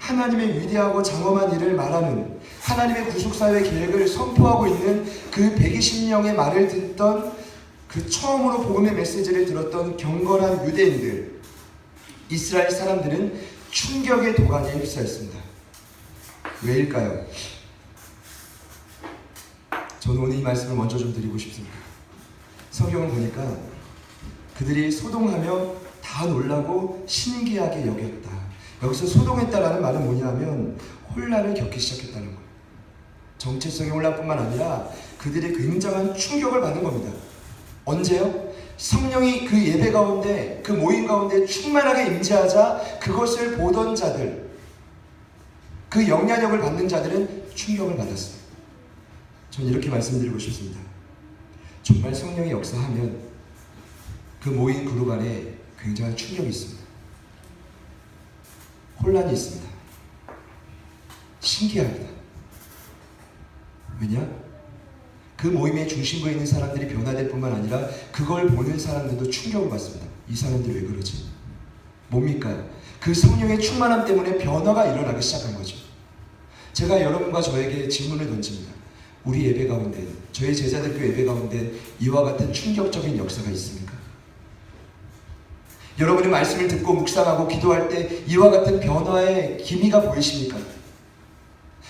하나님의 위대하고 장엄한 일을 말하는 하나님의 구속사회 계획을 선포하고 있는 그 120명의 말을 듣던 그 처음으로 복음의 메시지를 들었던 경건한 유대인들, 이스라엘 사람들은 충격의 도가니에 휩싸였습니다. 왜일까요? 저는 오늘 이 말씀을 먼저 좀 드리고 싶습니다. 성경을 보니까 그들이 소동하며 다 놀라고 신기하게 여겼다. 여기서 소동했다라는 말은 뭐냐면 혼란을 겪기 시작했다는 거예요. 정체성의 혼란뿐만 아니라 그들이 굉장한 충격을 받는 겁니다. 언제요? 성령이 그 예배 가운데, 그 모임 가운데 충만하게 임재하자 그것을 보던 자들, 그 영향력을 받는 자들은 충격을 받았어요. 저는 이렇게 말씀드리고 싶습니다. 정말 성령이 역사하면 그 모인 그룹 안에 굉장한 충격이 있습니다. 혼란이 있습니다. 신기합니다. 왜냐? 그 모임의 중심부에 있는 사람들이 변화될 뿐만 아니라 그걸 보는 사람들도 충격을 받습니다. 이 사람들이 왜 그러지? 뭡니까? 그 성령의 충만함 때문에 변화가 일어나기 시작한 거죠. 제가 여러분과 저에게 질문을 던집니다. 우리 예배 가운데, 저희 제자들교 예배 가운데 이와 같은 충격적인 역사가 있습니까? 여러분의 말씀을 듣고 묵상하고 기도할 때 이와 같은 변화의 기미가 보이십니까?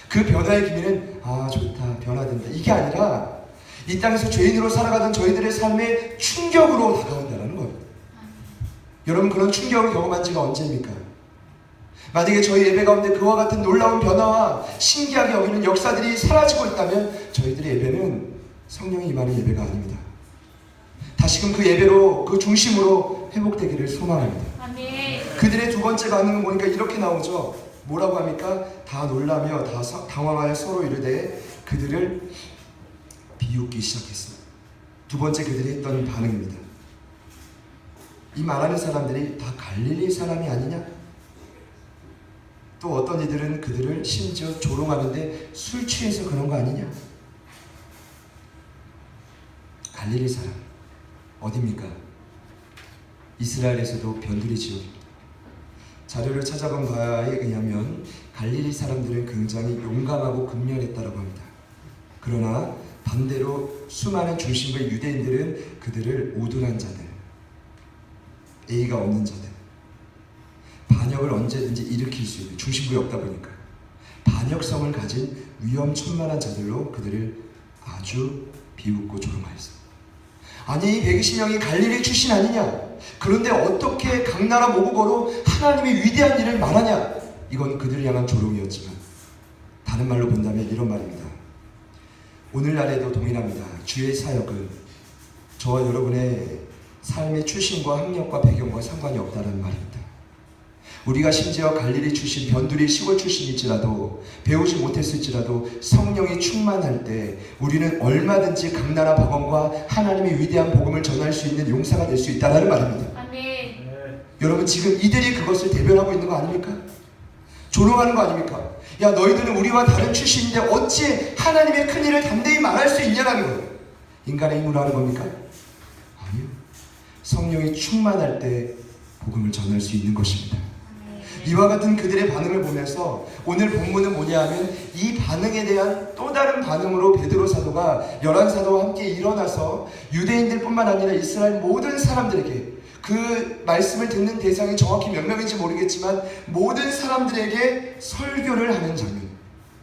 그 변화의 기미는 아 좋다, 변화된다, 이게 아니라 이 땅에서 죄인으로 살아가던 저희들의 삶에 충격으로 다가온다는 거예요. 여러분 그런 충격을 경험한 지가 언제입니까? 만약에 저희 예배 가운데 그와 같은 놀라운 변화와 신기하게 여기는 역사들이 사라지고 있다면 저희들의 예배는 성령이 임하는 예배가 아닙니다. 다시금 그 예배로, 그 중심으로 회복되기를 소망합니다. 아멘. 그들의 두 번째 반응은 보니까 이렇게 나오죠. 뭐라고 합니까? 다 놀라며 다 당황하여 서로 이르되 그들을 비웃기 시작했어요. 두 번째 그들이 했던 반응입니다. 이 말하는 사람들이 다 갈릴리 사람이 아니냐? 또 어떤 이들은 그들을 심지어 조롱하는데 술 취해서 그런 거 아니냐? 갈릴리 사람 어디입니까? 이스라엘에서도 변두리 지역입니다. 자료를 찾아본 바에 의하면 갈릴리 사람들은 굉장히 용감하고 근면했다고 합니다. 그러나 반대로 수많은 중심부의 유대인들은 그들을 오둔한 자들, 예의가 없는 자들, 반역을 언제든지 일으킬 수 있는, 중심부에 없다 보니까 반역성을 가진 위험천만한 자들로 그들을 아주 비웃고 조롱하였습니다. 아니 120명이 갈릴리 출신 아니냐? 그런데 어떻게 각 나라 모국어로 하나님의 위대한 일을 말하냐? 이건 그들을 향한 조롱이었지만 다른 말로 본다면 이런 말입니다. 오늘날에도 동일합니다. 주의 사역은 저와 여러분의 삶의 출신과 학력과 배경과 상관이 없다는 말입니다. 우리가 심지어 갈릴리 출신, 변두리 시골 출신일지라도 배우지 못했을지라도 성령이 충만할 때 우리는 얼마든지 각 나라 방언과 하나님의 위대한 복음을 전할 수 있는 용사가 될 수 있다는 말입니다. 아멘. 여러분 지금 이들이 그것을 대변하고 있는 거 아닙니까? 조롱하는 거 아닙니까? 야 너희들은 우리와 다른 출신인데 어찌 하나님의 큰 일을 담대히 말할 수 있냐라는 거예요. 인간의 힘으로 하는 겁니까? 아니요. 성령이 충만할 때 복음을 전할 수 있는 것입니다. 이와 같은 그들의 반응을 보면서 오늘 본문은 뭐냐 하면 이 반응에 대한 또 다른 반응으로 베드로 사도가 11사도와 함께 일어나서 유대인들 뿐만 아니라 이스라엘 모든 사람들에게, 그 말씀을 듣는 대상이 정확히 몇 명인지 모르겠지만 모든 사람들에게 설교를 하는 장면.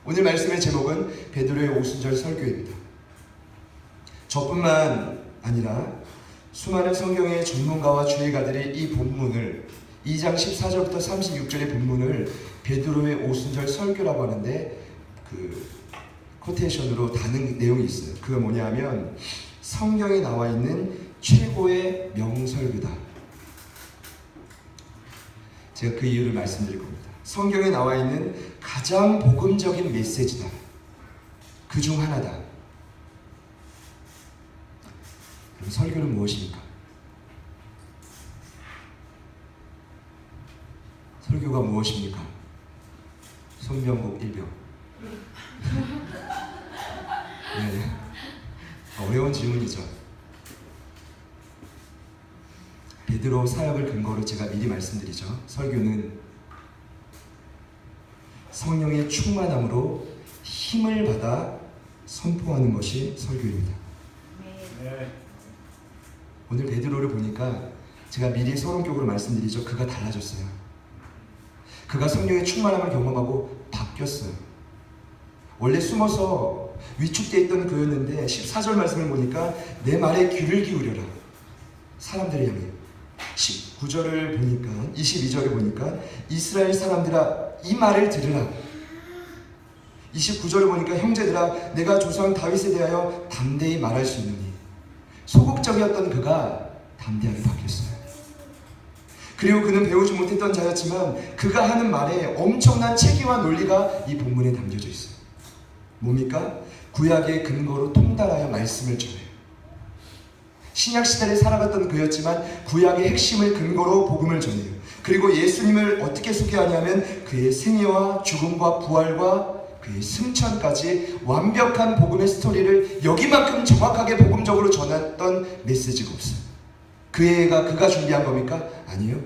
오늘 말씀의 제목은 베드로의 오순절 설교입니다. 저뿐만 아니라 수많은 성경의 전문가와 주의가들이 이 본문을 2장 14절부터 36절의 본문을 베드로의 오순절 설교라고 하는데 그 코테이션으로 다는 내용이 있어요. 그가 뭐냐 하면 성경에 나와 있는 최고의 명설교다. 제가 그 이유를 말씀드릴 겁니다. 성경에 나와 있는 가장 복음적인 메시지다. 그 중 하나다. 그럼 설교는 무엇입니까? 설교가 무엇입니까? 손병국 일병. 네. 어려운 질문이죠. 베드로 사역을 근거로 제가 미리 말씀드리죠. 설교는 성령의 충만함으로 힘을 받아 선포하는 것이 설교입니다. 오늘 베드로를 보니까 제가 미리 서론격으로 말씀드리죠. 그가 달라졌어요. 그가 성령의 충만함을 경험하고 바뀌었어요. 원래 숨어서 위축되어 있던 그였는데 14절 말씀을 보니까 내 말에 귀를 기울여라. 사람들을 향해. 19절을 보니까 22절을 보니까 이스라엘 사람들아 이 말을 들으라. 29절을 보니까 형제들아 내가 조상 다윗에 대하여 담대히 말할 수 있느니. 소극적이었던 그가 담대하게 바뀌었어요. 그리고 그는 배우지 못했던 자였지만 그가 하는 말에 엄청난 체계와 논리가 이 본문에 담겨져 있어요. 뭡니까? 구약의 근거로 통달하여 말씀을 전해요. 신약시대를 살아갔던 그였지만 구약의 핵심을 근거로 복음을 전해요. 그리고 예수님을 어떻게 소개하냐면 그의 생애와 죽음과 부활과 그의 승천까지 완벽한 복음의 스토리를 여기만큼 정확하게 복음적으로 전했던 메시지가 없어요. 그가 준비한 겁니까? 아니요.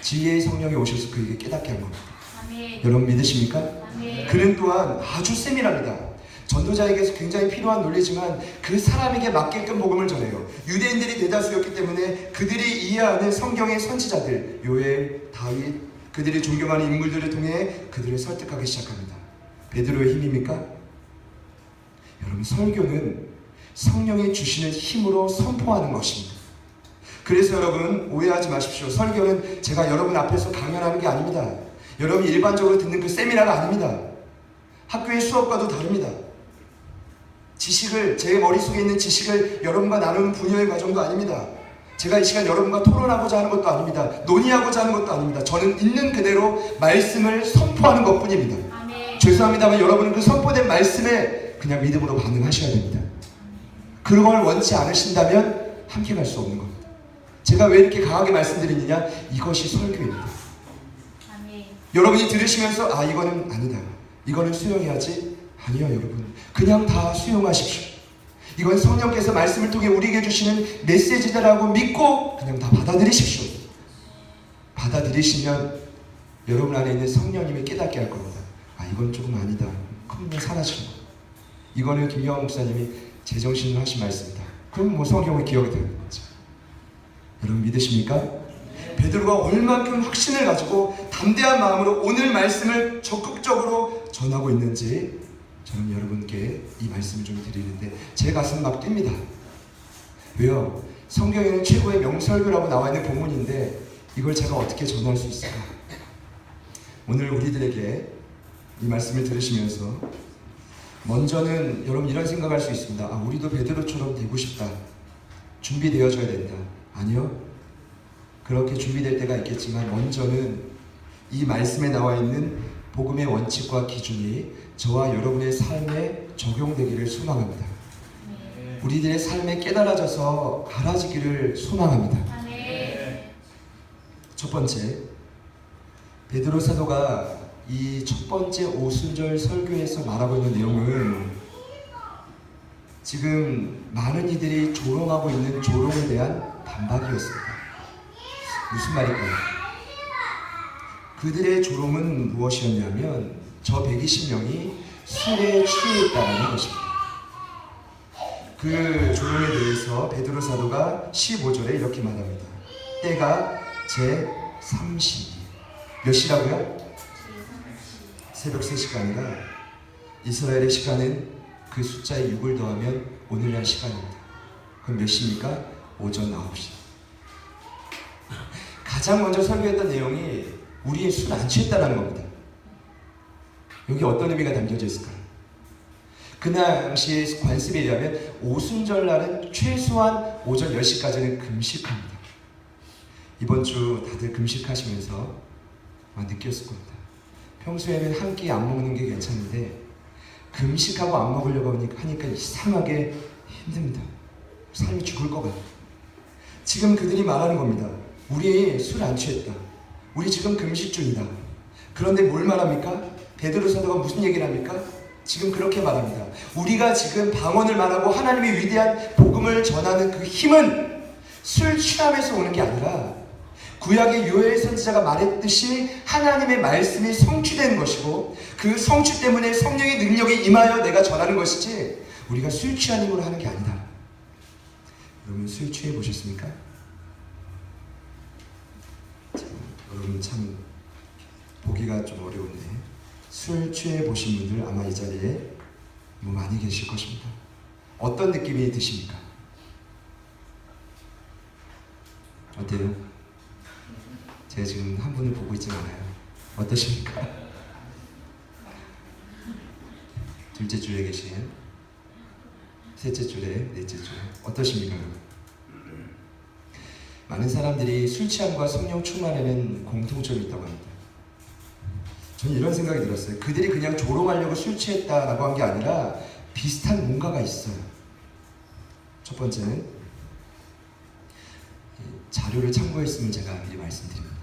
지혜의 성령이 오셔서 그에게 깨닫게 한 겁니다. 아멘. 여러분 믿으십니까? 아멘. 그는 또한 아주 세밀합니다. 전도자에게서 굉장히 필요한 논리지만 그 사람에게 맞게끔 복음을 전해요. 유대인들이 대다수였기 때문에 그들이 이해하는 성경의 선지자들 요엘, 다윗, 그들이 존경하는 인물들을 통해 그들을 설득하기 시작합니다. 베드로의 힘입니까? 여러분 설교는 성령이 주시는 힘으로 선포하는 것입니다. 그래서 여러분 오해하지 마십시오. 설교는 제가 여러분 앞에서 강연하는 게 아닙니다. 여러분이 일반적으로 듣는 그 세미나가 아닙니다. 학교의 수업과도 다릅니다. 지식을, 제 머릿속에 있는 지식을 여러분과 나누는 분야의 과정도 아닙니다. 제가 이 시간 여러분과 토론하고자 하는 것도 아닙니다. 논의하고자 하는 것도 아닙니다. 저는 있는 그대로 말씀을 선포하는 것뿐입니다. 아멘. 죄송합니다만 여러분은 그 선포된 말씀에 그냥 믿음으로 반응하셔야 됩니다. 그걸 원치 않으신다면 함께 갈 수 없는 겁니다. 제가 왜 이렇게 강하게 말씀드리느냐? 이것이 설교입니다. 아멘. 여러분이 들으시면서 아 이거는 아니다. 이거는 수용해야지. 아니요 여러분. 그냥 다 수용하십시오. 이건 성령께서 말씀을 통해 우리에게 주시는 메시지다라고 믿고 그냥 다 받아들이십시오. 받아들이시면 여러분 안에 있는 성령님이 깨닫게 할 겁니다. 아 이건 조금 아니다. 그러면 사라지는 거예요. 이거는 김영환 목사님이 제정신으로 하신 말씀이다. 그럼 뭐 성경을 기억이 되는 거죠. 여러분 믿으십니까? 베드로가 얼만큼 확신을 가지고 담대한 마음으로 오늘 말씀을 적극적으로 전하고 있는지 저는 여러분께 이 말씀을 좀 드리는데 제 가슴 막 뜁니다. 왜요? 성경에는 최고의 명설교라고 나와 있는 본문인데 이걸 제가 어떻게 전할 수 있을까? 오늘 우리들에게 이 말씀을 들으시면서 먼저는 여러분 이런 생각할 수 있습니다. 아, 우리도 베드로처럼 되고 싶다. 준비되어져야 된다. 아니요. 그렇게 준비될 때가 있겠지만 먼저는 이 말씀에 나와 있는 복음의 원칙과 기준이 저와 여러분의 삶에 적용되기를 소망합니다. 네. 우리들의 삶에 깨달아져서 갈아지기를 소망합니다. 네. 첫 번째, 베드로 사도가 이 첫 번째 오순절 설교에서 말하고 있는 내용은 지금 많은 이들이 조롱하고 있는 조롱에 대한 반박이었습니다. 무슨 말일까요? 그들의 조롱은 무엇이었냐면 저 120명이 술에 취해 있다는 것입니다. 그 조롱에 대해서 베드로 사도가 15절에 이렇게 말합니다. 때가 제3시 몇 시라고요? 새벽 3시가 아니라 이스라엘의 시간은 그 숫자에 6을 더하면 오늘날 시간입니다. 그럼 몇 시입니까? 오전 9시. 가장 먼저 설교했던 내용이 우리의 술 안 취했다는 겁니다. 여기 어떤 의미가 담겨져 있을까요? 그 당시의 관습에 의하면 오순절날은 최소한 오전 10시까지는 금식합니다. 이번 주 다들 금식하시면서 느꼈을 겁니다. 평소에는 한 끼 안 먹는 게 괜찮은데 금식하고 안 먹으려고 하니까 이상하게 힘듭니다. 삶이 죽을 것 같아요. 지금 그들이 말하는 겁니다. 우리 술 안 취했다. 우리 지금 금식 중이다. 그런데 뭘 말합니까? 베드로 사도가 무슨 얘기를 합니까? 지금 그렇게 말합니다. 우리가 지금 방언을 말하고 하나님의 위대한 복음을 전하는 그 힘은 술 취함에서 오는 게 아니라 구약의 요엘 선지자가 말했듯이 하나님의 말씀이 성취되는 것이고 그 성취 때문에 성령의 능력이 임하여 내가 전하는 것이지 우리가 술 취한 힘으로 하는 게 아니다. 여러분 술 취해 보셨습니까? 여러분 참 보기가 좀 어려운데 술 취해 보신 분들 아마 이 자리에 뭐 많이 계실 것입니다. 어떤 느낌이 드십니까? 어때요? 제가 지금 한 분을 보고 있지 않아요. 어떠십니까? 둘째 줄에 계신, 셋째 줄에, 넷째 줄에 어떠십니까? 많은 사람들이 술 취함과 성령 충만에는 공통점이 있다고 합니다. 저는 이런 생각이 들었어요. 그들이 그냥 조롱하려고 술 취했다라고 한 게 아니라 비슷한 뭔가가 있어요. 첫 번째는 자료를 참고했으면 제가 미리 말씀드립니다.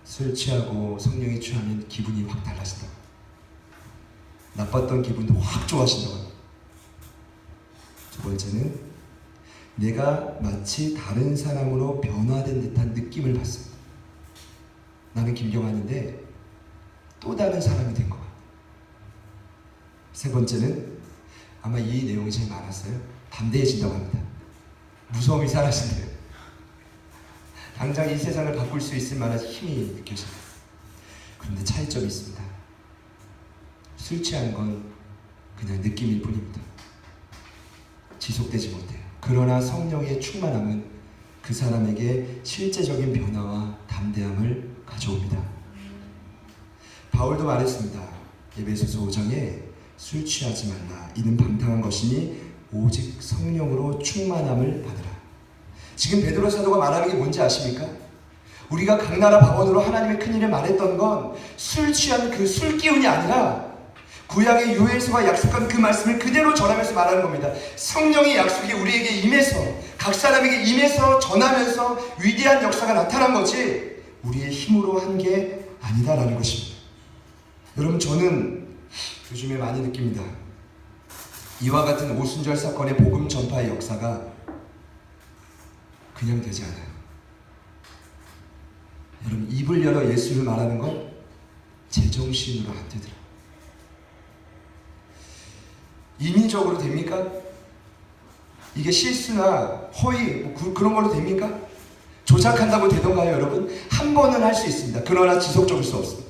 술 취하고 성령이 취하면 기분이 확 달라진다고. 나빴던 기분도 확 좋아진다고. 두 번째는 내가 마치 다른 사람으로 변화된 듯한 느낌을 받습니다. 나는 김경환인데 또 다른 사람이 된 것 같아요. 세 번째는 아마 이 내용이 제일 많았어요. 담대해진다고 합니다. 무서움이 사라진대요. 당장 이 세상을 바꿀 수 있을 만한 힘이 느껴져요. 그런데 차이점이 있습니다. 술 취한 건 그냥 느낌일 뿐입니다. 지속되지 못해요. 그러나 성령의 충만함은 그 사람에게 실제적인 변화와 담대함을 가져옵니다. 바울도 말했습니다. 에베소서 5장에 술 취하지 말라. 이는 방탕한 것이니 오직 성령으로 충만함을 받으라. 지금 베드로 사도가 말하는 게 뭔지 아십니까? 우리가 각 나라 방언으로 하나님의 큰일을 말했던 건 술 취한 그 술 기운이 아니라 구약의 요엘서가 약속한 그 말씀을 그대로 전하면서 말하는 겁니다. 성령의 약속이 우리에게 임해서 각 사람에게 임해서 전하면서 위대한 역사가 나타난 거지 우리의 힘으로 한 게 아니다라는 것입니다. 여러분 저는 요즘에 많이 느낍니다. 이와 같은 오순절 사건의 복음 전파의 역사가 그냥 되지 않아요. 여러분 입을 열어 예수를 말하는 건 제정신으로 안 되더라. 인위적으로 됩니까? 이게 실수나 허위 그런 걸로 됩니까? 조작한다고 되던가요 여러분? 한 번은 할 수 있습니다. 그러나 지속적일 수 없습니다.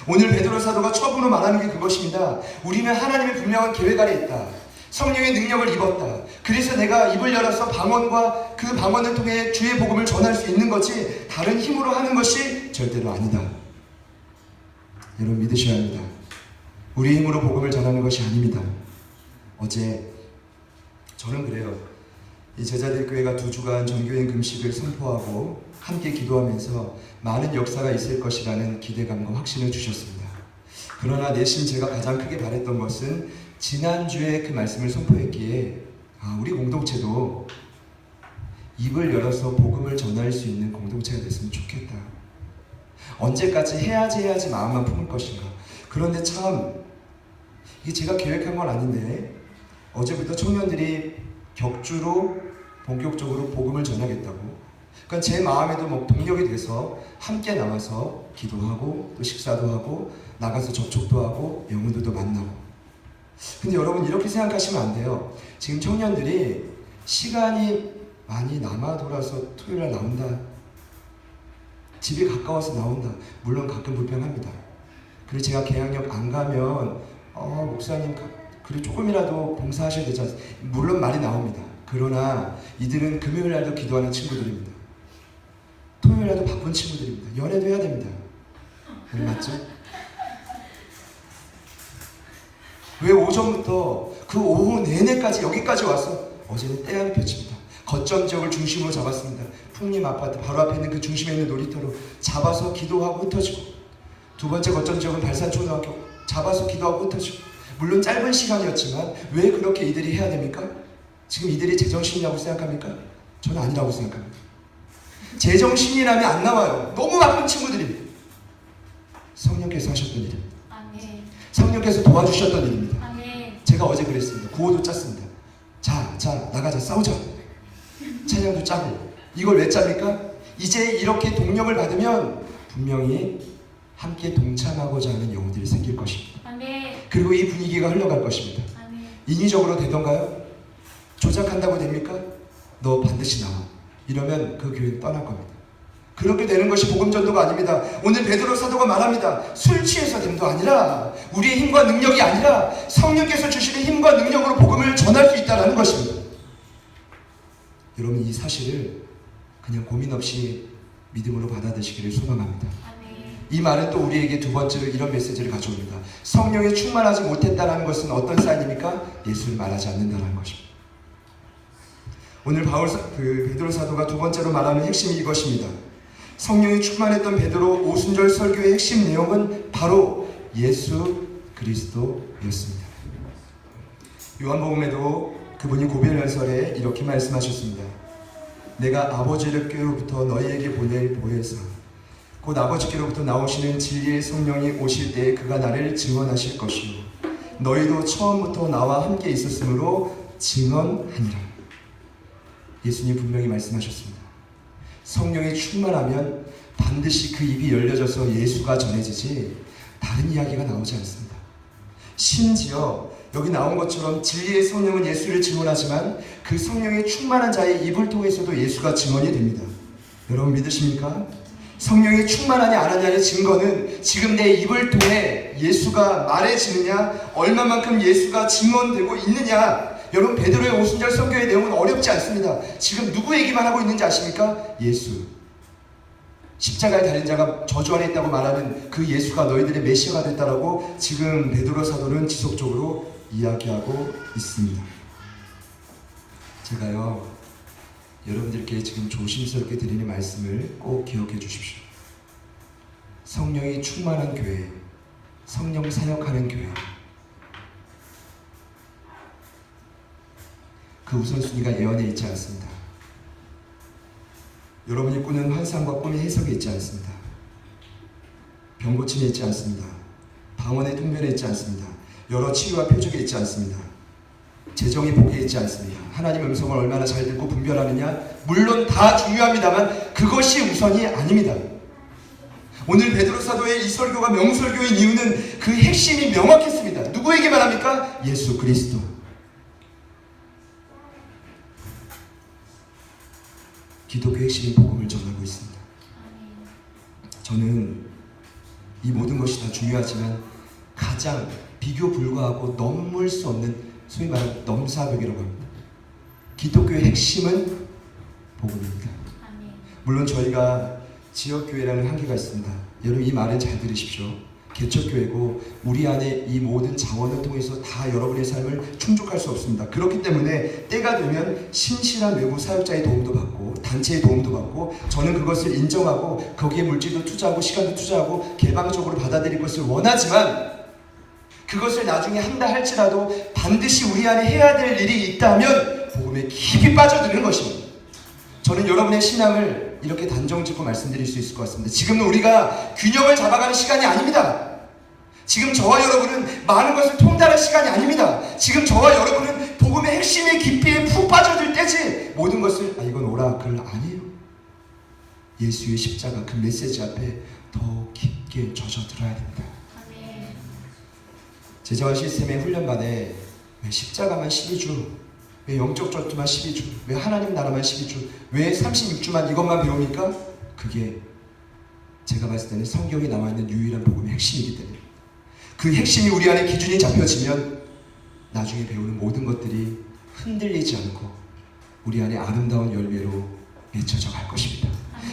오늘 베드로 사도가 처음으로 말하는 게 그것입니다. 우리는 하나님의 분명한 계획 아래 있다. 성령의 능력을 입었다. 그래서 내가 입을 열어서 방언과 그 방언을 통해 주의 복음을 전할 수 있는 거지 다른 힘으로 하는 것이 절대로 아니다. 여러분 믿으셔야 합니다. 우리의 힘으로 복음을 전하는 것이 아닙니다. 어제 저는 그래요. 이 제자들 교회가 2주간 전교인 금식을 선포하고 함께 기도하면서 많은 역사가 있을 것이라는 기대감과 확신을 주셨습니다. 그러나 내심 제가 가장 크게 바랬던 것은 지난주에 그 말씀을 선포했기에 우리 공동체도 입을 열어서 복음을 전할 수 있는 공동체가 됐으면 좋겠다. 언제까지 해야지 마음만 품을 것인가. 그런데 참 이게 제가 계획한 건 아닌데 어제부터 청년들이 격주로 본격적으로 복음을 전하겠다고. 그러니까 제 마음에도 뭐 동력이 돼서 함께 나와서 기도하고 또 식사도 하고 나가서 접촉도 하고 영혼들도 만나고. 근데 여러분 이렇게 생각하시면 안 돼요. 지금 청년들이 시간이 많이 남아 돌아서 토요일날 나온다. 집이 가까워서 나온다. 물론 가끔 불편합니다. 그리고 제가 개항역 안 가면 목사님 그리고 조금이라도 봉사하셔야 되지 않습니까? 물론 말이 나옵니다. 그러나 이들은 금요일 날도 기도하는 친구들입니다. 토요일 날도 바쁜 친구들입니다. 연애도 해야 됩니다. 맞죠? 왜 오전부터 그 오후 내내까지 여기까지 와서 어제는 때가 펴집니다. 거점 지역을 중심으로 잡았습니다. 풍림 아파트 바로 앞에 있는 그 중심에 있는 놀이터로 잡아서 기도하고 흩어지고, 두 번째 거점 지역은 발산초등학교 잡아서 기도하고 흩어지고. 물론 짧은 시간이었지만 왜 그렇게 이들이 해야 됩니까? 지금 이들이 제정신이라고 생각합니까? 저는 아니라고 생각합니다. 제정신이라면 안 나와요. 너무 바쁜 친구들입니다. 성령께서 하셨던 일입니다. 아멘. 성령께서 도와주셨던 일입니다. 아멘. 제가 어제 그랬습니다. 구호도 짰습니다. 자 나가자 싸우자. 찬양도 짜고 이걸 왜 짭니까? 이제 이렇게 동력을 받으면 분명히 함께 동참하고자 하는 영혼들이 생길 것입니다. 아멘. 그리고 이 분위기가 흘러갈 것입니다. 아멘. 인위적으로 되던가요? 조작한다고 됩니까? 너 반드시 나와. 이러면 그 교회는 떠날 겁니다. 그렇게 되는 것이 복음전도가 아닙니다. 오늘 베드로 사도가 말합니다. 술 취해서 됨도 아니라 우리의 힘과 능력이 아니라 성령께서 주시는 힘과 능력으로 복음을 전할 수 있다는 것입니다. 여러분 이 사실을 그냥 고민 없이 믿음으로 받아들이시기를 소망합니다. 아멘. 이 말은 또 우리에게 두 번째로 이런 메시지를 가져옵니다. 성령에 충만하지 못했다는 것은 어떤 사인입니까? 예수를 말하지 않는다는 것입니다. 오늘 베드로 사도가 두 번째로 말하는 핵심이 이것입니다. 성령이 충만했던 베드로 오순절 설교의 핵심 내용은 바로 예수 그리스도였습니다. 요한복음에도 그분이 고별연설에 이렇게 말씀하셨습니다. 내가 아버지께로부터 너희에게 보낼 보혜사 곧 아버지께로부터 나오시는 진리의 성령이 오실 때에 그가 나를 증언하실 것이요 너희도 처음부터 나와 함께 있었으므로 증언하니라. 예수님 분명히 말씀하셨습니다. 성령이 충만하면 반드시 그 입이 열려져서 예수가 전해지지 다른 이야기가 나오지 않습니다. 심지어 여기 나온 것처럼 진리의 성령은 예수를 증언하지만 그 성령이 충만한 자의 입을 통해서도 예수가 증언이 됩니다. 여러분 믿으십니까? 성령이 충만하냐 안 하냐의 증거는 지금 내 입을 통해 예수가 말해지느냐 얼마만큼 예수가 증언되고 있느냐. 여러분 베드로의 오순절 설교의 내용은 어렵지 않습니다. 지금 누구 얘기만 하고 있는지 아십니까? 예수. 십자가에 달린 자가 저주 안에 있다고 말하는 그 예수가 너희들의 메시아가 됐다라고 지금 베드로 사도는 지속적으로 이야기하고 있습니다. 제가요 여러분들께 지금 조심스럽게 드리는 말씀을 꼭 기억해 주십시오. 성령이 충만한 교회, 성령 사역하는 교회, 그 우선순위가 예언에 있지 않습니다. 여러분이 꾸는 환상과 꿈의 해석에 있지 않습니다. 병고침에 있지 않습니다. 방언의 통변에 있지 않습니다. 여러 치유와 표적에 있지 않습니다. 재정의 복에 있지 않습니다. 하나님의 음성을 얼마나 잘 듣고 분별하느냐 물론 다 중요합니다만 그것이 우선이 아닙니다. 오늘 베드로 사도의 이 설교가 명설교인 이유는 그 핵심이 명확했습니다. 누구에게 말합니까? 예수 그리스도. 기독교 핵심인 복음을 전하고 있습니다. 저는 이 모든 것이 다 중요하지만 가장 비교 불가하고 넘을 수 없는 소위 말하는 넘사벽이라고 합니다. 기독교의 핵심은 복음입니다. 물론 저희가 지역교회라는 한계가 있습니다. 여러분 이 말은 잘 들으십시오. 개척교회고 우리 안에 이 모든 자원을 통해서 다 여러분의 삶을 충족할 수 없습니다. 그렇기 때문에 때가 되면 신실한 외부 사역자의 도움도 받고 단체의 도움도 받고 저는 그것을 인정하고 거기에 물질도 투자하고 시간도 투자하고 개방적으로 받아들일 것을 원하지만 그것을 나중에 한다 할지라도 반드시 우리 안에 해야 될 일이 있다면 복음에 깊이 빠져드는 것입니다. 저는 여러분의 신앙을 이렇게 단정짓고 말씀드릴 수 있을 것 같습니다. 지금은 우리가 균형을 잡아가는 시간이 아닙니다. 지금 저와 여러분은 많은 것을 통달할 시간이 아닙니다. 지금 저와 여러분은 복음의 핵심의 깊이에 푹 빠져들 때지 모든 것을 이건 오라클 아니에요. 예수의 십자가 그 메시지 앞에 더 깊게 젖어들어야 됩니다. 제자화 시스템의 훈련반에 왜 십자가만 12주, 왜 영적 전투만 12주, 왜 하나님 나라만 12주, 왜 36주만 이것만 배웁니까? 그게 제가 봤을 때는 성경에 나와있는 유일한 복음의 핵심이기 때문에 그 핵심이 우리 안에 기준이 잡혀지면 나중에 배우는 모든 것들이 흔들리지 않고 우리 안에 아름다운 열매로 맺혀져 갈 것입니다.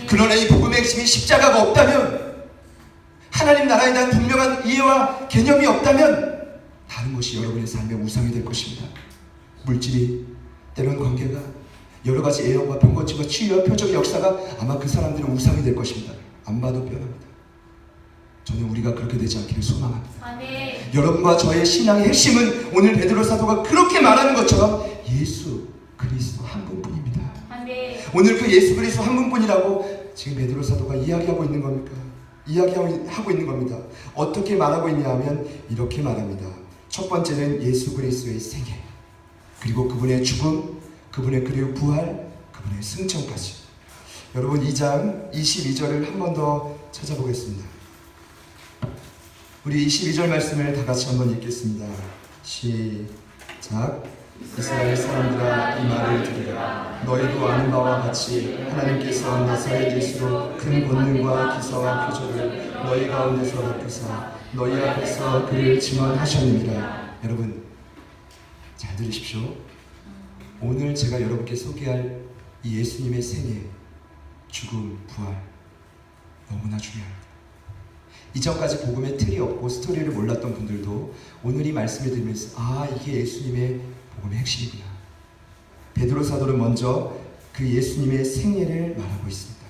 그러나 이 복음의 핵심이 십자가가 없다면 하나님 나라에 대한 분명한 이해와 개념이 없다면 다른 것이 여러분의 삶의 우상이 될 것입니다. 물질이 때로는 관계가 여러 가지 애형과 병고침과 치유와 표적의 역사가 아마 그 사람들의 우상이 될 것입니다. 안 봐도 뼈납니다. 저는 우리가 그렇게 되지 않기를 소망합니다. 아멘. 여러분과 저의 신앙의 핵심은 오늘 베드로 사도가 그렇게 말하는 것처럼 예수 그리스도 한 분뿐입니다. 아멘. 오늘 그 예수 그리스도 한 분뿐이라고 지금 베드로 사도가 이야기하고 있는 겁니까? 이야기하고 있는 겁니다. 어떻게 말하고 있냐 하면 이렇게 말합니다. 첫 번째는 예수 그리스도의 생애, 그리고 그분의 죽음, 그분의 그리고 부활, 그분의 승천까지. 여러분 2장 22절을 한 번 더 찾아보겠습니다. 우리 22절 말씀을 다 같이 한번 읽겠습니다. 시작. 이스라엘 사람들아 이 말을 들으라. 너희도 아는 바와 같이 하나님께서 나사렛 예수로 큰 권능과 기사와 표적을 너희 가운데서 베푸사 너희 앞에서 그를 증언하셨느니라. 여러분 잘 들으십시오. 오늘 제가 여러분께 소개할 이 예수님의 생애, 죽음, 부활 너무나 중요합니다. 이전까지 복음의 틀이 없고 스토리를 몰랐던 분들도 오늘 이 말씀을 들으면서 아, 이게 예수님의 복음의 핵심이구나. 베드로 사도는 먼저 그 예수님의 생애를 말하고 있습니다.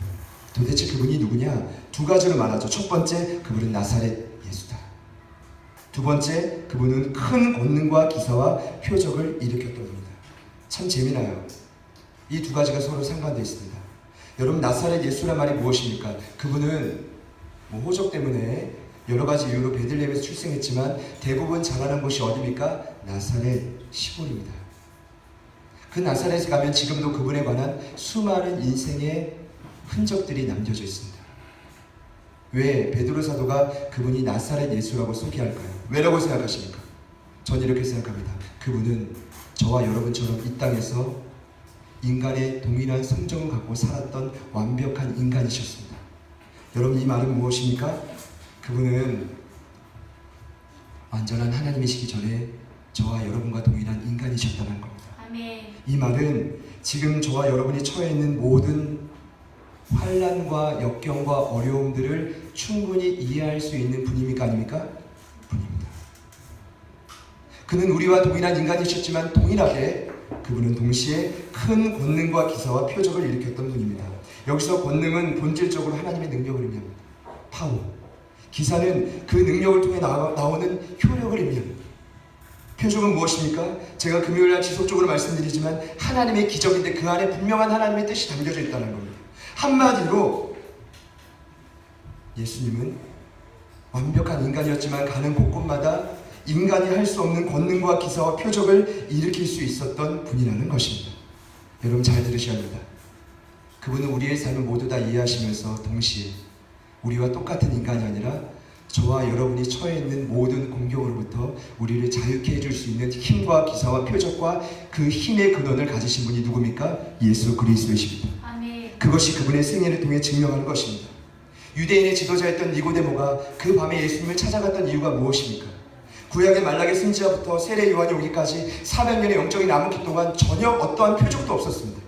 도대체 그분이 누구냐? 두 가지로 말하죠. 첫 번째, 그분은 나사렛 예수다. 두 번째, 그분은 큰 권능과 기사와 표적을 일으켰던 분이다. 참 재미나요. 이 두 가지가 서로 상반되어 있습니다. 여러분, 나사렛 예수란 말이 무엇입니까? 그분은 호적 때문에 여러 가지 이유로 베들레헴에서 출생했지만 대부분 자라는 곳이 어디입니까? 나사렛 시골입니다. 그 나사렛에 가면 지금도 그분에 관한 수많은 인생의 흔적들이 남겨져 있습니다. 왜 베드로 사도가 그분이 나사렛 예수라고 소개할까요? 왜라고 생각하십니까? 전 이렇게 생각합니다. 그분은 저와 여러분처럼 이 땅에서 인간의 동일한 성정을 갖고 살았던 완벽한 인간이셨습니다. 여러분, 이 말은 무엇입니까? 그분은 완전한 하나님이시기 전에 저와 여러분과 동일한 인간이셨다는 겁니다. 아멘. 이 말은 지금 저와 여러분이 처해 있는 모든 환난과 역경과 어려움들을 충분히 이해할 수 있는 분입니까? 아닙니까? 분입니다. 그는 우리와 동일한 인간이셨지만 동일하게 그분은 동시에 큰 권능과 기사와 표적을 일으켰던 분입니다. 여기서 권능은 본질적으로 하나님의 능력을 의미합니다. 파워. 기사는 그 능력을 통해 나오는 효력을 의미합니다. 표적은 무엇입니까? 제가 금요일날 지속적으로 말씀드리지만 하나님의 기적인데 그 안에 분명한 하나님의 뜻이 담겨져 있다는 겁니다. 한마디로 예수님은 완벽한 인간이었지만 가는 곳곳마다 인간이 할 수 없는 권능과 기사와 표적을 일으킬 수 있었던 분이라는 것입니다. 여러분 잘 들으셔야 합니다. 그분은 우리의 삶을 모두 다 이해하시면서 동시에 우리와 똑같은 인간이 아니라 저와 여러분이 처해 있는 모든 공경으로부터 우리를 자유케 해줄 수 있는 힘과 기사와 표적과 그 힘의 근원을 가지신 분이 누굽니까? 예수 그리스도이십니다. 아멘. 그것이 그분의 생애를 통해 증명하는 것입니다. 유대인의 지도자였던 니고데모가 그 밤에 예수님을 찾아갔던 이유가 무엇입니까? 구약의 말라기 선지자부터 세례 요한이 오기까지 400년의 영적인 암흑기 동안 전혀 어떠한 표적도 없었습니다.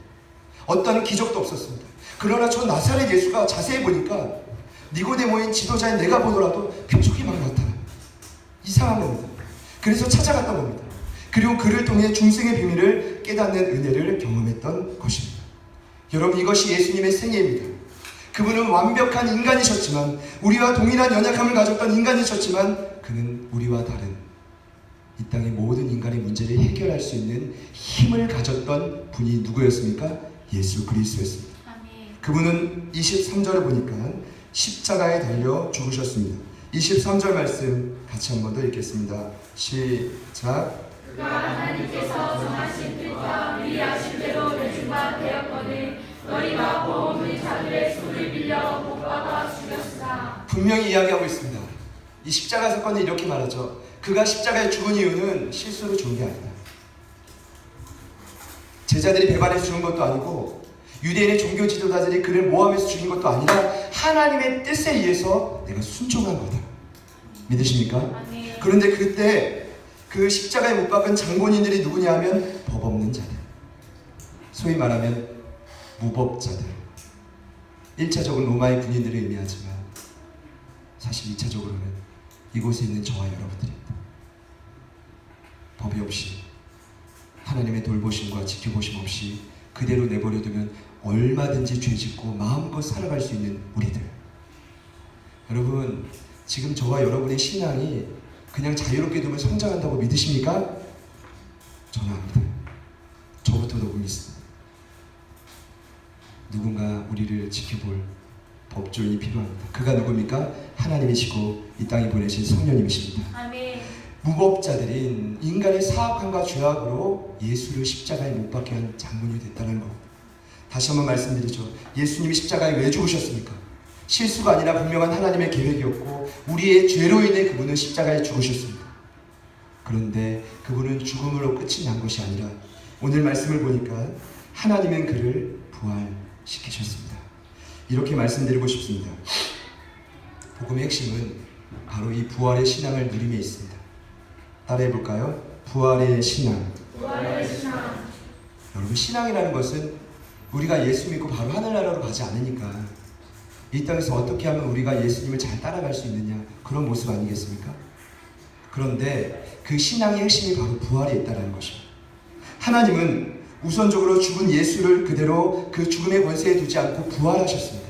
어떠한 기적도 없었습니다. 그러나 저 나사렛 예수가 자세히 보니까 니고데모인 지도자인 내가 보더라도 표적이 막 나타나요. 이상한 겁니다. 그래서 찾아갔던 겁니다. 그리고 그를 통해 중생의 비밀을 깨닫는 은혜를 경험했던 것입니다. 여러분, 이것이 예수님의 생애입니다. 그분은 완벽한 인간이셨지만, 우리와 동일한 연약함을 가졌던 인간이셨지만, 그는 우리와 다른 이 땅의 모든 인간의 문제를 해결할 수 있는 힘을 가졌던 분이 누구였습니까? 예수 그리스도였습니다. 아멘. 그분은 23절을 보니까 십자가에 달려 죽으셨습니다. 23절 말씀 같이 한 번 더 읽겠습니다. 시작. 그가 하나님께서 정하신 뜻과 미리하신 대로 대중과 되었거늘 너희가 보험의 자들의 손을 빌려 못 박아 죽였으나. 분명히 이야기하고 있습니다. 이 십자가 사건은 이렇게 말하죠. 그가 십자가에 죽은 이유는 실수로 죽은 게 아니다. 제자들이 배반해서 죽은 것도 아니고 유대인의 종교 지도자들이 그를 모함해서 죽인 것도 아니라 하나님의 뜻에 의해서 내가 순종한 거다. 믿으십니까? 아멘. 그런데 그때 그 십자가에 못 박은 장본인들이 누구냐 하면 법 없는 자들, 소위 말하면 무법자들. 1차적으로 로마의 군인들을 의미하지만 사실 2차적으로는 이곳에 있는 저와 여러분들입니다. 법이 없이 하나님의 돌보심과 지켜보심 없이 그대로 내버려두면 얼마든지 죄짓고 마음껏 살아갈 수 있는 우리들. 여러분, 지금 저와 여러분의 신앙이 그냥 자유롭게 두면 성장한다고 믿으십니까? 저는 압니다. 저부터도 믿습니다. 누군가 우리를 지켜볼 법조인이 필요합니다. 그가 누굽니까? 하나님이시고 이 땅에 보내신 성령님이십니다. 아멘. 다시 한번 말씀드리죠. 예수님이 십자가에 왜 죽으셨습니까? 실수가 아니라 분명한 하나님의 계획이었고 우리의 죄로 인해 그분은 십자가에 죽으셨습니다. 그런데 그분은 죽음으로 끝이 난 것이 아니라 오늘 말씀을 보니까 하나님은 그를 부활시키셨습니다. 이렇게 말씀드리고 싶습니다. 복음의 핵심은 바로 이 부활의 신앙을 누림에 있습니다. 따라해 볼까요? 부활의 신앙. 부활의 신앙. 여러분, 신앙이라는 것은 우리가 예수 믿고 바로 하늘나라로 가지 않으니까 이 땅에서 어떻게 하면 우리가 예수님을 잘 따라갈 수 있느냐, 그런 모습 아니겠습니까? 그런데 그 신앙의 핵심이 바로 부활에 있다는 것입니다. 하나님은 우선적으로 죽은 예수를 그대로 그 죽음의 권세에 두지 않고 부활하셨습니다.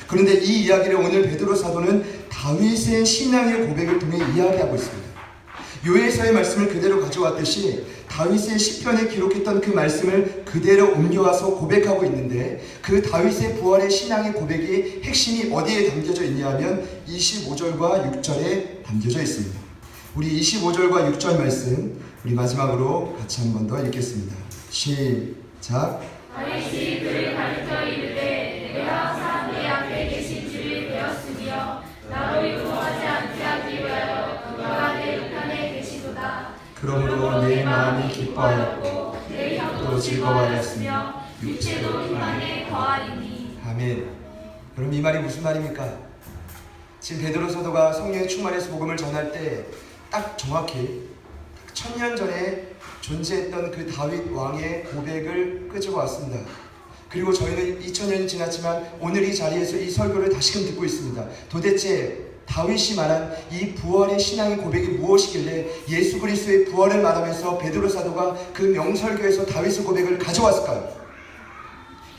그런데 이 이야기를 오늘 베드로 사도는 다윗의 신앙의 고백을 통해 이야기하고 있습니다. 요에서의 말씀을 그대로 가져왔듯이 다윗의 시편에 기록했던 그 말씀을 그대로 옮겨와서 고백하고 있는데, 그 다윗의 부활의 신앙의 고백이 핵심이 어디에 담겨져 있냐 하면 25절과 6절에 담겨져 있습니다. 우리 25절과 6절 말씀 우리 마지막으로 같이 한 번 더 읽겠습니다. 시작. 다윗이 그를 가르쳐 이르되 내가 항상 내 앞에 계신 주를 배웠으며 나로 유동하지 않게 하기 위하여 그가 내 우편에 계시도다. 그러므로 내 마음이 기뻐하였고 내 혀도 즐거워하였으며 육체도 희망에 거하리니. 아멘. 여러분, 이 말이 무슨 말입니까? 지금 베드로 사도가 성령의 충만해서 복음을 전할 때 딱 정확히 1000년 전에 존재했던 그 다윗 왕의 고백을 끄집어 왔습니다. 그리고 저희는 2000년이 지났지만 오늘 이 자리에서 이 설교를 다시금 듣고 있습니다. 도대체 다윗이 말한 이 부활의 신앙의 고백이 무엇이길래 예수 그리스도의 부활을 말하면서 베드로 사도가 그 명설교에서 다윗의 고백을 가져왔을까요?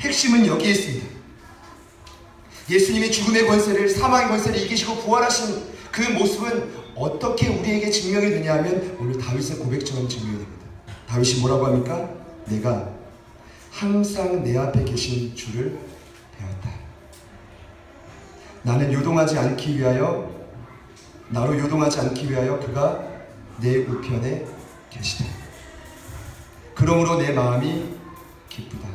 핵심은 여기에 있습니다. 예수님이 죽음의 권세를, 사망의 권세를 이기시고 부활하신 그 모습은 어떻게 우리에게 증명이 되냐 하면 오늘 다윗의 고백처럼 증명이 됩니다. 다윗이 뭐라고 합니까? 내가 항상 내 앞에 계신 주를 배웠다. 나는 요동하지 않기 위하여, 나로 요동하지 않기 위하여 그가 내 우편에 계시다. 그러므로 내 마음이 기쁘다.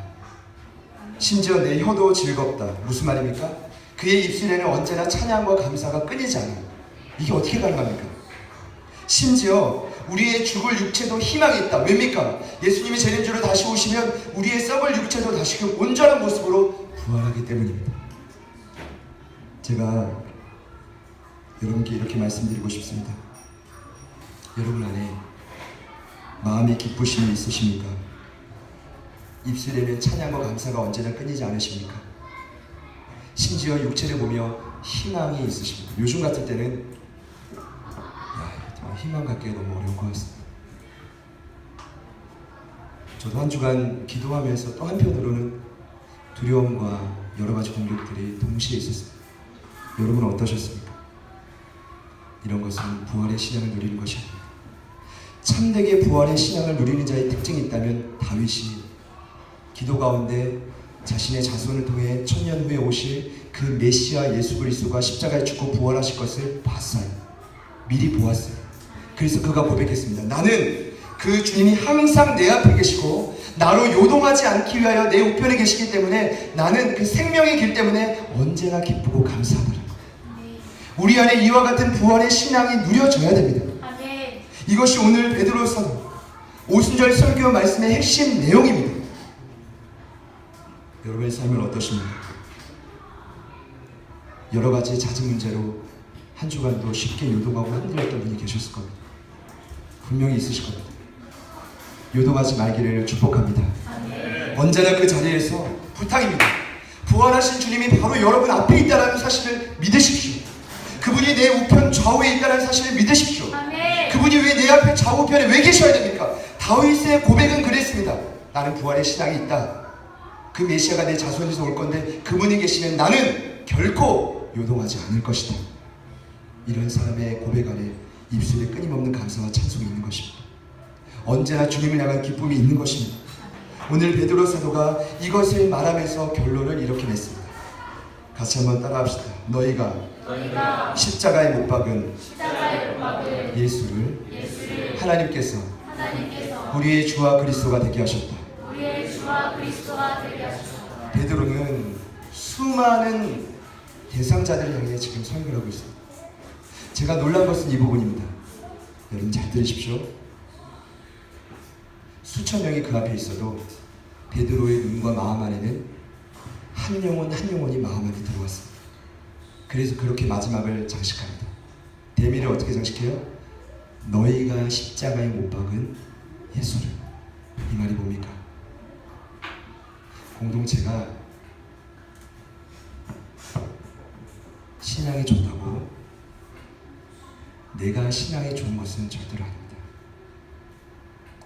심지어 내 혀도 즐겁다. 무슨 말입니까? 그의 입술에는 언제나 찬양과 감사가 끊이지 않아요. 이게 어떻게 가능합니까? 심지어 우리의 죽을 육체도 희망이 있다. 왜입니까? 예수님이 재림주로 다시 오시면 우리의 썩을 육체도 다시금 온전한 모습으로 부활하기 때문입니다. 제가 여러분께 이렇게 말씀드리고 싶습니다. 여러분 안에 마음의 기쁘심이 있으십니까? 입술에는 찬양과 감사가 언제나 끊이지 않으십니까? 심지어 육체를 보며 희망이 있으십니까? 요즘 같을 때는 희망 갖기가 너무 어려운 것 같습니다. 저도 한 주간 기도하면서 또 한편으로는 두려움과 여러 가지 공격들이 동시에 있었습니다. 여러분은 어떠셨습니까? 이런 것은 부활의 신앙을 누리는 것이 아닙니다. 참되게 부활의 신앙을 누리는 자의 특징이 있다면 다윗이 기도 가운데 자신의 자손을 통해 1000년 후에 오실 그 메시아 예수 그리스도가 십자가에 죽고 부활하실 것을 봤어요. 미리 보았어요. 그래서 그가 고백했습니다. 나는 그 주님이 항상 내 앞에 계시고 나로 요동하지 않기 위하여 내 우편에 계시기 때문에 나는 그 생명의 길 때문에 언제나 기쁘고 감사하더라. 우리 안에 이와 같은 부활의 신앙이 누려져야 됩니다. 아멘. 이것이 오늘 베드로 사도 오순절 설교 말씀의 핵심 내용입니다. 여러분의 삶은 어떠십니까? 여러 가지 잦은 문제로 한 주간도 쉽게 요동하고 흔들렸던 분이 계셨을 겁니다. 분명히 있으실 겁니다. 요동하지 말기를 축복합니다. 아멘. 언제나 그 자리에서 부탁입니다. 부활하신 주님이 바로 여러분 앞에 있다는 사실을 믿으십시오. 그분이 내 우편 좌우에 있다는 사실을 믿으십시오. 아멘. 그분이 왜 내 앞에 좌우편에 왜 계셔야 됩니까? 다윗의 고백은 그랬습니다. 나는 부활의 신앙이 있다. 그 메시아가 내 자손에서 올 건데 그분이 계시면 나는 결코 요동하지 않을 것이다. 이런 사람의 고백 안에 입술에 끊임없는 감사와 찬송이 있는 것입니다. 언제나 주님을 향한 기쁨이 있는 것입니다. 오늘 베드로 사도가 이것을 말하면서 결론을 이렇게 냈습니다. 같이 한번 따라합시다. 너희가 십자가에 못 박은 예수를 하나님께서 우리의 주와 그리스도가 되게 하셨다. 수많은 대상자들을 향해 지금 설교를 하고 있습니다. 제가 놀란 것은 이 부분입니다. 여러분 잘 들으십시오. 수천 명이 그 앞에 있어도 베드로의 눈과 마음 안에는 한 영혼이 마음 안에 들어왔습니다. 그래서 그렇게 마지막을 장식합니다. 대미를 어떻게 장식해요? 너희가 십자가에 못 박은 예수를. 이 말이 뭡니까? 공동체가 신앙이 좋다고 내가 신앙이 좋은 것은 절대로 아닙니다.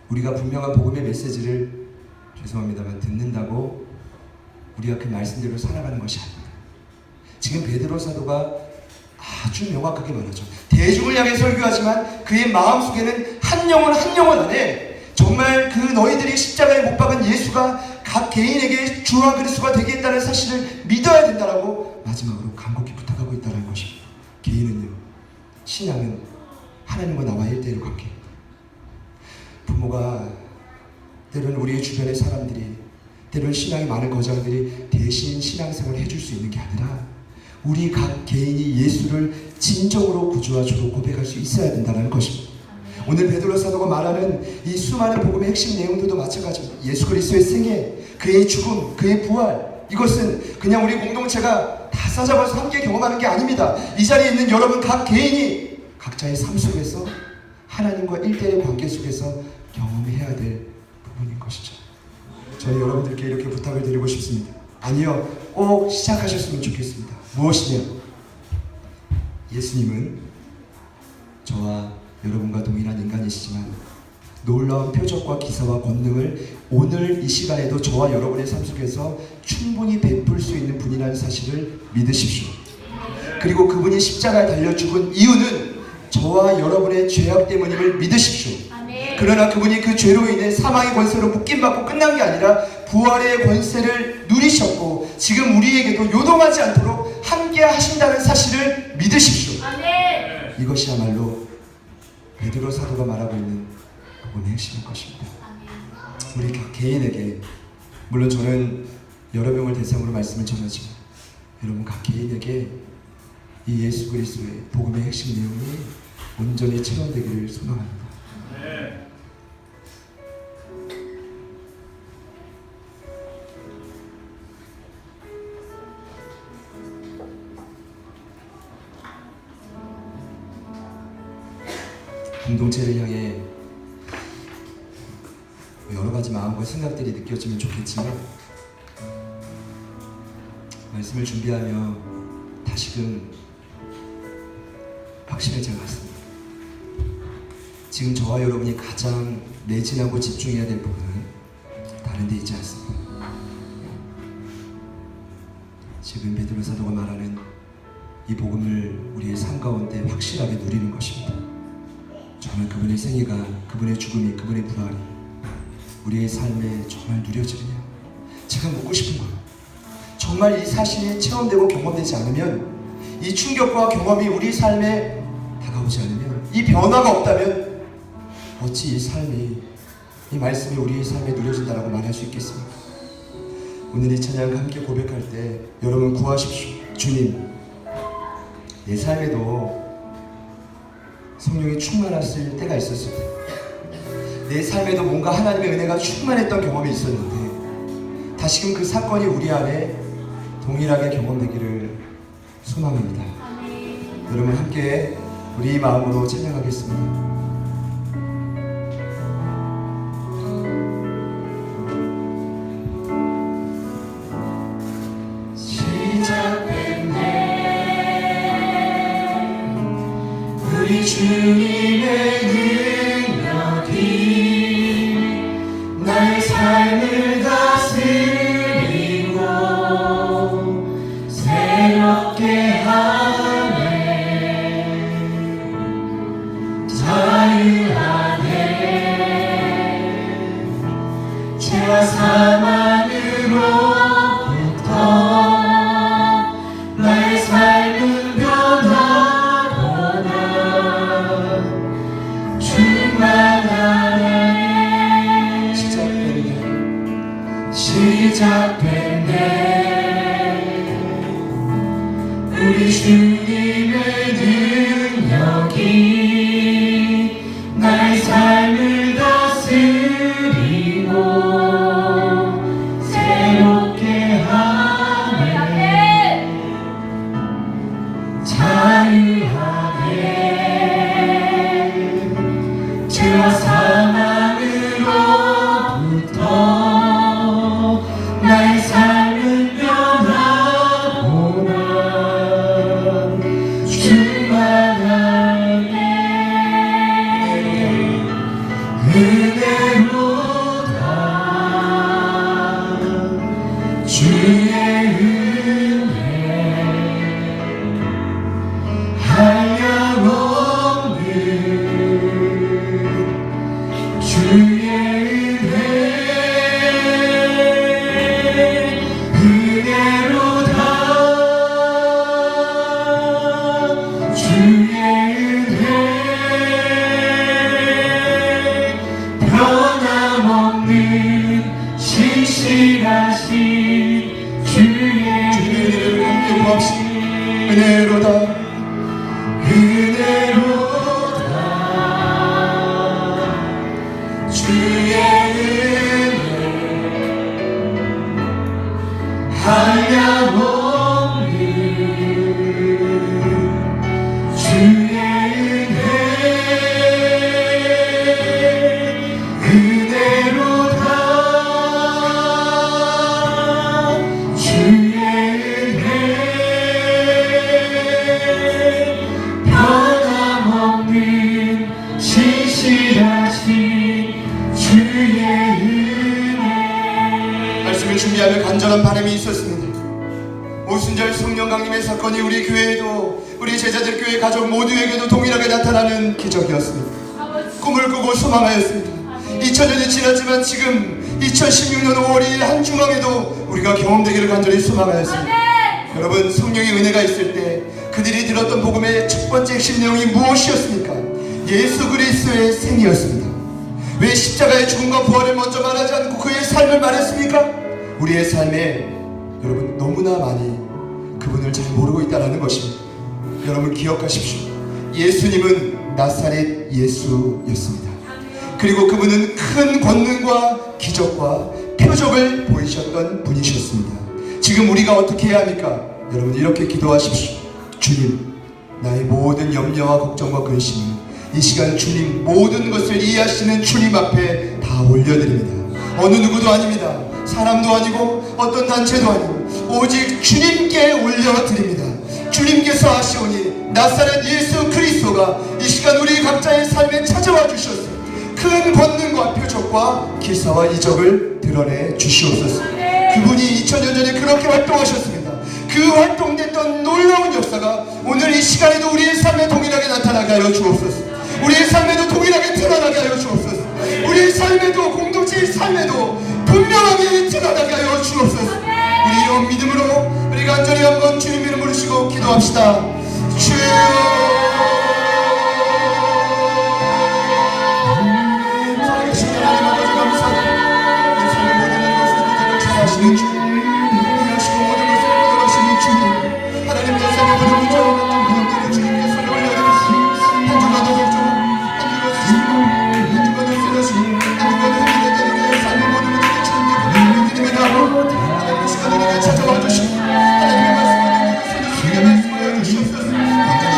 우리가 분명한 복음의 메시지를 죄송합니다만 듣는다고 우리가 그 말씀대로 살아가는 것이 아닙니다. 지금 베드로 사도가 아주 명확하게 말하죠. 대중을 향해 설교하지만 그의 마음속에는 한 영혼 안에 정말 그 너희들이 십자가에 못 박은 예수가 각 개인에게 주와 그리스도가 되겠다는 사실을 믿어야 된다라고 마지막으로 간곡히 부탁하고 있다는 것입니다. 개인은요, 신앙은 하나님과 나와 1대1 관계입니다. 부모가 때로는 우리의 주변의 사람들이 때로는 신앙이 많은 거장들이 대신 신앙생활을 해줄 수 있는 게 아니라 우리 각 개인이 예수를 진정으로 구주와 주로 고백할 수 있어야 된다는 것입니다. 오늘 베드로 사도가 말하는 이 수많은 복음의 핵심 내용들도 마찬가지입니다. 예수 그리스도의 생애, 그의 죽음, 그의 부활, 이것은 그냥 우리 공동체가 다 싸잡아서 함께 경험하는 게 아닙니다. 이 자리에 있는 여러분 각 개인이 각자의 삶 속에서 하나님과 1대1 관계 속에서 경험해야 될 부분인 것이죠. 저는 여러분들께 이렇게 부탁을 드리고 싶습니다. 아니요, 꼭 시작하셨으면 좋겠습니다. 무엇이냐? 예수님은 저와 여러분과 동일한 인간이시지만 놀라운 표적과 기사와 권능을 오늘 이 시간에도 저와 여러분의 삶 속에서 충분히 베풀 수 있는 분이라는 사실을 믿으십시오. 그리고 그분이 십자가에 달려 죽은 이유는 저와 여러분의 죄악 때문임을 믿으십시오. 그러나 그분이 그 죄로 인해 사망의 권세로 묶임받고 끝난 게 아니라 부활의 권세를 누리셨고 지금 우리에게도 요동하지 않도록 함께 하신다는 사실을 믿으십시오. 아멘. 이것이야말로 베드로 사도가 말하고 있는 복음의 핵심인 것입니다. 우리 각 개인에게, 물론 저는 여러 명을 대상으로 말씀을 전하지만 여러분 각 개인에게 이 예수 그리스도의 복음의 핵심 내용이 온전히 체험되기를 소망합니다. 공동체를 향해 여러 가지 마음과 생각들이 느껴지면 좋겠지만 말씀을 준비하며 다시금 확신해져 갔습니다. 지금 저와 여러분이 가장 매진하고 집중해야 될 부분은 다른 데 있지 않습니다. 지금 베드로 사도가 말하는 이 복음을 우리의 삶 가운데 확실하게 누리는 것입니다. 정말 그분의 생애가, 그분의 죽음이, 그분의 부활이 우리의 삶에 정말 누려지느냐? 제가 묻고 싶은 거예요. 정말 이 사실이 체험되고 경험되지 않으면, 이 충격과 경험이 우리 삶에 다가오지 않으면, 이 변화가 없다면 어찌 이 삶이, 이 말씀이 우리의 삶에 누려진다라고 말할 수 있겠습니까? 오늘 이 찬양 함께 고백할 때 여러분 구하십시오. 주님, 내 삶에도 성령이 충만했을 때가 있었을 때, 내 삶에도 뭔가 하나님의 은혜가 충만했던 경험이 있었는데 다시금 그 사건이 우리 안에 동일하게 경험되기를 소망합니다. 여러분 함께 우리 마음으로 찬양하겠습니다. 우리 주님의 능력이 나의 삶을 다스리고 새롭게 하네. 자유하네. 죄와 사망으로부터 나의 삶은 변화. 주 자유하게 죄와 사망으로부터 나의 삶은 변하구나. 주만하게 은혜로다. 주의 은혜 한량없는 주의 은혜 은혜로다. 주의 은혜 변함없는 신실하신 주의 주님의 은혜를 구합시다. 은혜로다. 은혜로다. 주의 은혜 한량없는 주의 은혜 은혜로다. 주의 은혜 변함없는 신실하신 주의 은혜. 말씀을 준비하며 간절한 바람이 있었습니다. 오순절 성령 강림의 사건이 우리 교회에도, 우리 제자들 교회 가족 모두에게도 동일하게 나타나는 기적이었습니다. 꿈을 꾸고 소망하였습니다. 2000년이 지났지만 지금 2016년 5월 2일 한중앙에도 우리가 경험되기를 간절히 소망하였습니다. 여러분, 성령의 은혜가 있을 때 그들이 들었던 복음의 첫 번째 핵심 내용이 무엇이었습니까? 예수 그리스도의 생이었습니다. 왜 십자가의 죽음과 부활을 먼저 말하지 않고 그의 삶을 말했습니까? 우리의 삶에 여러분 너무나 많이 그분을 잘 모르고 있다는 것입니다. 여러분 기억하십시오. 예수님은 나사렛 예수였습니다. 그리고 그분은 큰 권능과 기적과 표적을 보이셨던 분이셨습니다. 지금 우리가 어떻게 해야 합니까? 여러분 이렇게 기도하십시오. 주님, 나의 모든 염려와 걱정과 근심을 이 시간 주님, 모든 것을 이해하시는 주님 앞에 다 올려드립니다. 어느 누구도 아닙니다. 사람도 아니고 어떤 단체도 아니고 오직 주님께 올려드립니다. 주님께서 하시오니 나사렛 예수 그리스도가 이 시간 우리 각자의 삶에 찾아와 주셨습니다. 큰 권능과 표적과 기사와 이적을 드러내 주시옵소서. 그분이 2000년 전에 그렇게 활동하셨습니다. 그 활동됐던 놀라운 역사가 오늘 이 시간에도 우리의 삶에 동일하게 나타나게 하여 주옵소서. 우리의 삶에도 동일하게 드러나게 하여 주옵소서. 우리의 삶에도, 공동체의 삶에도 분명하게 드러나게 하여 주옵소서. 우리 이런 믿음으로 우리 간절히 한번 주님 이름 부르시고 기도합시다. 주여, 살아계신 하나님 아버지 감사합니다. 내 삶의 모든 것을 그대로 잘하시는 주님, 이해하시고 모든 것을 보존하시는 주님, 하나님 내 삶의 모든 문제와 문제를 주님께 손을 올려드립니다. 한 주간도 걱정, 한 주간도 슬픔, 한 주간도 쓰러짐, 한 주간도 흔들렸다는 내 삶의 모든 문제를 주님께 올려드립니다. 하나님 이 시간 우리가 찾아와 주시고 하나님의 말씀을 듣는 손을 우리에게 말씀하여 주시옵소서. 온전히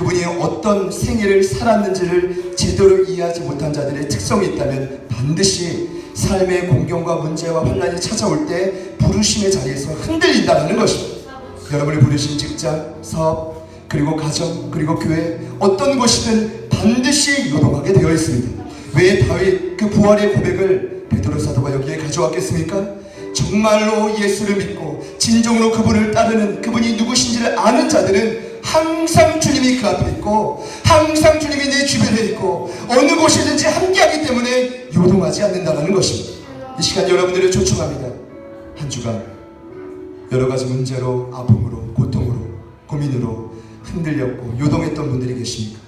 그분이 어떤 생애를 살았는지를 제대로 이해하지 못한 자들의 특성이 있다면 반드시 삶의 공경과 문제와 환난이 찾아올 때 부르심의 자리에서 흔들린다는 것입니다. 여러분이 부르신 직장, 사업, 그리고 가정, 그리고 교회 어떤 곳이든 반드시 요동하게 되어 있습니다. 왜 다윗 그 부활의 고백을 베드로 사도가 여기에 가져왔겠습니까? 정말로 예수를 믿고 진정으로 그분을 따르는, 그분이 누구신지를 아는 자들은 항상 주님이 그 앞에 있고 항상 주님이 내 주변에 있고 어느 곳이든지 함께하기 때문에 요동하지 않는다는 것입니다. 이 시간 여러분들을 초청합니다. 한 주간 여러 가지 문제로, 아픔으로, 고통으로, 고민으로 흔들렸고 요동했던 분들이 계십니까?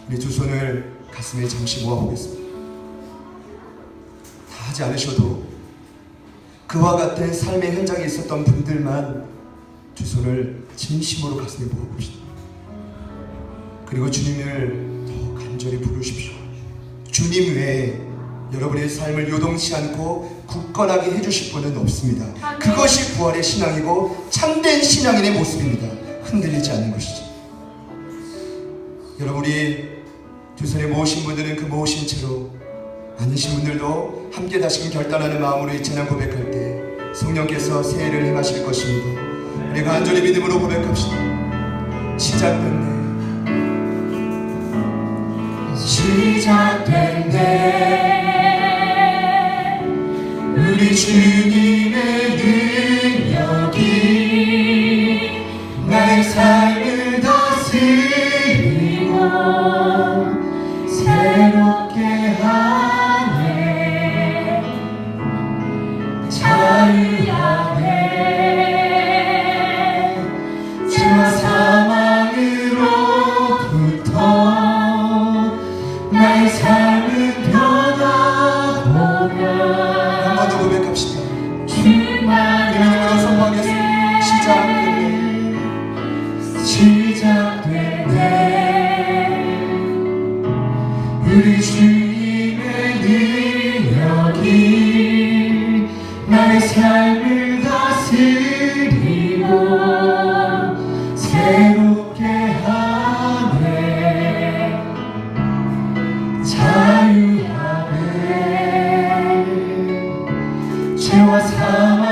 우리 두 손을 가슴에 잠시 모아보겠습니다. 다 하지 않으셔도 그와 같은 삶의 현장에 있었던 분들만 두 손을 진심으로 가슴에 모아봅시다. 그리고 주님을 더 간절히 부르십시오. 주님 외에 여러분의 삶을 요동치 않고 굳건하게 해주실 분은 없습니다. 그것이 부활의 신앙이고 참된 신앙인의 모습입니다. 흔들리지 않는 것이죠. 여러분이 두 손에 모으신 분들은 그 모으신 채로, 아니신 분들도 함께 다시금 결단하는 마음으로 이 찬양 고백할 때 성령께서 새해를 행하실 것입니다. 우리가 간절히 믿음으로 고백합시다. 시작됐네, 시작됐네. 우리 주님의 능력이 나의 삶을 다스리고 새롭게 하네. 자유하네. 죄와 사망으로부터 나의 삶은 변화보며. 한 번 더 고백합시다. 주만을 이름으로 선포하겠습니다. 시작됐네. 우리 주님의 능력이 나의 삶을 다스리고 새롭게 하네. 자유하네. 죄와 사망으로부터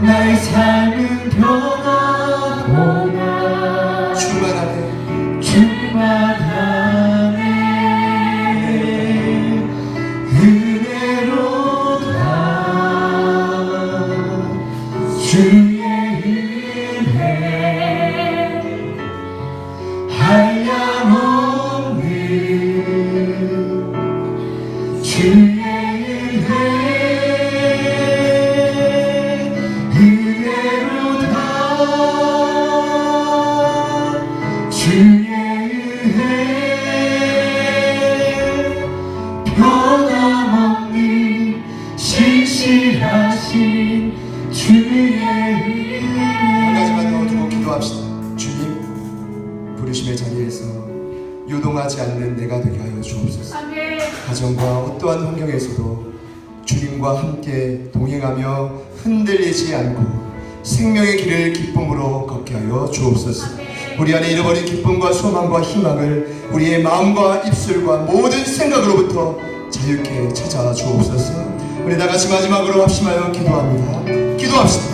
나의 삶은 변화구나. 충만하네. 충만하네. 은혜로다. 주의 은혜 한량없는 주의 은혜로다. 주의 은혜 변함없는 신실하신 주의 한 가지만 은혜. 더 두고 기도합시다. 주님, 부르심의 자리에서 요동하지 않는 내가 되게 하여 주옵소서. 아멘. 가정과 어떠한 환경에서도 주님과 함께 동행하며 흔들리지 않고 생명의 길을 기쁨으로 걷게 하여 주옵소서. 우리 안에 잃어버린 기쁨과 소망과 희망을 우리의 마음과 입술과 모든 생각으로부터 자유케 찾아 주옵소서. 우리 다같이 마지막으로 합심하여 기도합니다. 기도합시다.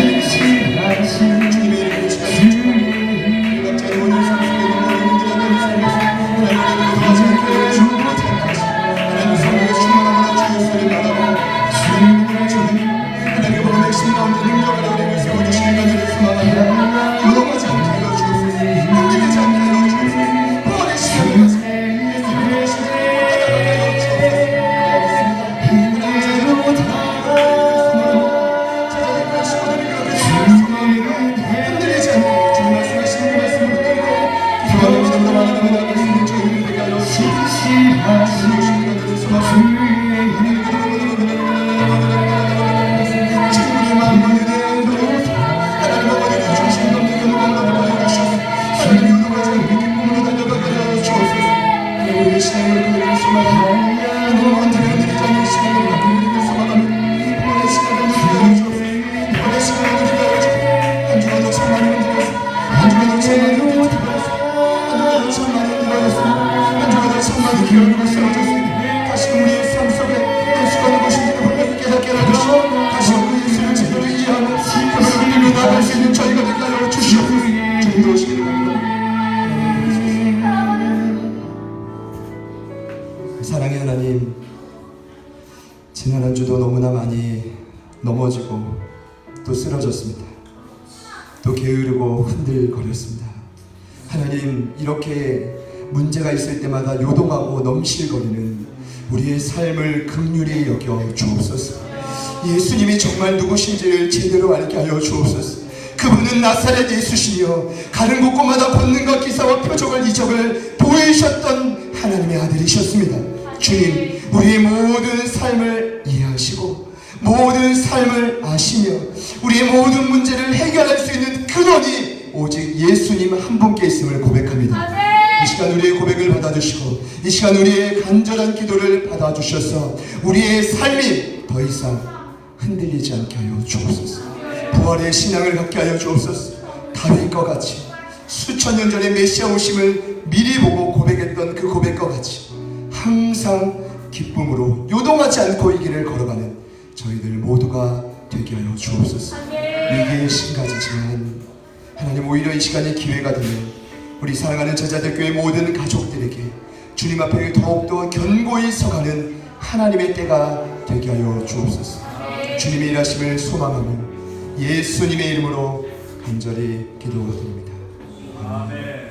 신실하신 주님의 이름으로 시간을 각자의 모든 삶 속에 눈물을 흔들었던 삶에서 하나님의 도와지 않게 하여 주옵소서. 하나님 성령의 충만함으로 주의 소리를 바라고 하나님의 모든 핵심 가운데 능력을 우리에게 세워주시는 것을 소망합니다. 요동하지 않게 하여 주옵소서. 흔들리지 않게 하여 주옵소서. 부활의 시간을 가서 예수님의 시간을 따라가게 하여 주옵소서. 지난 한 주도 너무나 많이 넘어지고 또 쓰러졌습니다. 또 게으르고 흔들거렸습니다. 하나님, 이렇게 문제가 있을 때마다 요동하고 넘실거리는 우리의 삶을 긍휼히 여겨 주옵소서. 예수님이 정말 누구신지를 제대로 알게 하여 주옵소서. 그분은 나사렛 예수시며 가는 곳곳마다 권능과 기사와 표적을 이적을 보이셨던 하나님의 아들이셨습니다. 주님, 우리의 모든 삶을 이해하시고 모든 삶을 아시며 우리의 모든 문제를 해결할 수 있는 근원이 오직 예수님 한 분께 있음을 고백합니다. 이 시간 우리의 고백을 받아주시고 이 시간 우리의 간절한 기도를 받아주셔서 우리의 삶이 더 이상 흔들리지 않게 하여 주옵소서. 부활의 신앙을 갖게 하여 주옵소서. 다윗과 같이 수천 년 전에 메시아 오심을 미리 보고 고백했던 그 고백과 같이 항상 기쁨으로 요동하지 않고 이 길을 걸어가는 저희들 모두가 되게 하여 주옵소서. 위기의 신가지지만 하나님, 오히려 이 시간이 기회가 되면 우리 사랑하는 제자들 교회 모든 가족들에게 주님 앞에 더욱더 견고히 서가는 하나님의 때가 되게 하여 주옵소서. 주님의 일하심을 소망하며 예수님의 이름으로 간절히 기도드립니다. 아멘.